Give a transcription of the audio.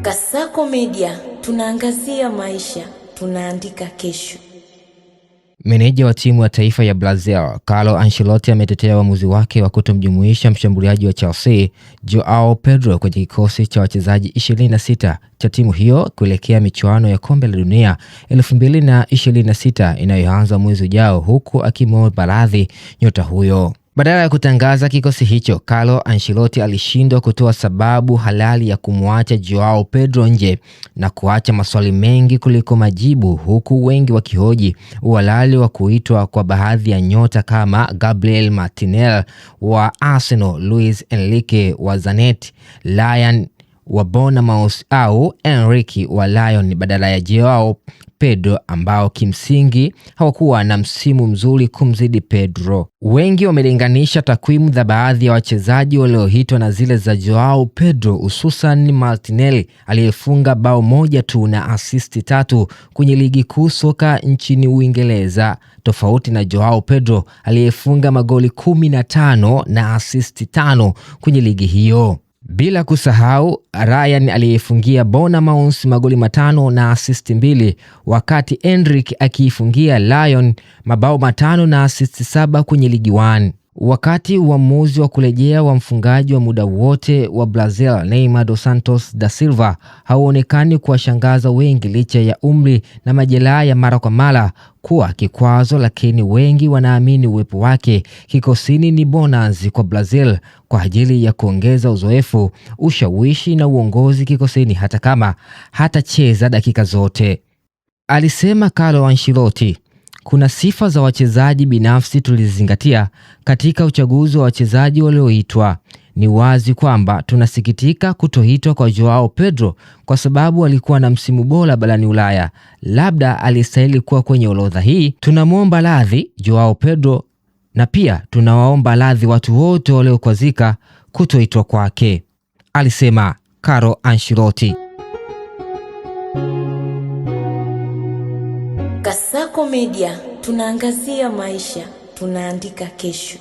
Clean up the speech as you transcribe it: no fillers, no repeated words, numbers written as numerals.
Kasako Media, tunaangazia maisha, tunaandika kesho. Meneja wa timu ya taifa ya Brazil, Carlo Ancelotti, ametetea uamuzi wake wa kutomjumuisha mshambuliaji wa Chelsea, Joao Pedro, kwenye kikosi cha wachezaji 26 cha timu hiyo kuelekea michuano ya Kombe la Dunia 2026 inayoanza mwezi ujao, huku akimwomba radhi nyota huyo. Badala ya kutangaza kikosi hicho, Carlo Ancelotti alishindwa kutoa sababu halali ya kumwacha Joao Pedro nje na kuacha maswali mengi kuliko majibu, huku wengi wakihoji uhalali wa kuitwa kwa baadhi ya nyota kama Gabriel Martinelli wa Arsenal, Luis Enrique wa Zenit, Ryan wa Bournemouth au Enrique wa Lyon badala ya Joao Pedro, ambao kimsingi hawakuwa na msimu mzuri kumzidi Pedro. Wengi wamelinganisha takwimu za baadhi ya wachezaji walioitwa na zile za Joao Pedro, hususan Martinelli aliyefunga bao moja tu na asisti 3 kwenye ligi kuu soka nchini Uingereza, tofauti na Joao Pedro aliyefunga magoli 15 na asisti 5 kwenye ligi hiyo. Bila kusahau Ryan aliyefungia Bournemouth magoli 5 na asisti 2, wakati Enrique akiifungia Lyon mabao 5 na asisti 7 kwenye ligi 1. Wakati uamuzi wa kurejea wa mfungaji wa muda wote wa Brazil, Neymar dos Santos da Silva, hauonekani kuwashangaza wengi licha ya umri na majeraha ya mara kwa mara kuwa kikwazo, lakini wengi wanaamini uwepo wake kikosini ni bonus kwa Brazil kwa ajili ya kuongeza uzoefu, ushawishi na uongozi kikosini hata kama hatacheza dakika zote. Alisema Carlo Ancelotti. Kuna sifa za wachezaji binafsi tulizingatia katika uchaguzi wa wachezaji walioitwa. Ni wazi kwamba tunasikitika kutoitwa kwa Joao Pedro kwa sababu alikuwa na msimu bora barani Ulaya. Labda alistahili kuwa kwenye orodha hii. Tunamwomba radhi Joao Pedro na pia tunawaomba radhi watu wote waliokwazika kutoitwa kwake, alisema Carlo Ancelotti. Kasako Media, tunaangazia maisha, tunaandika kesho.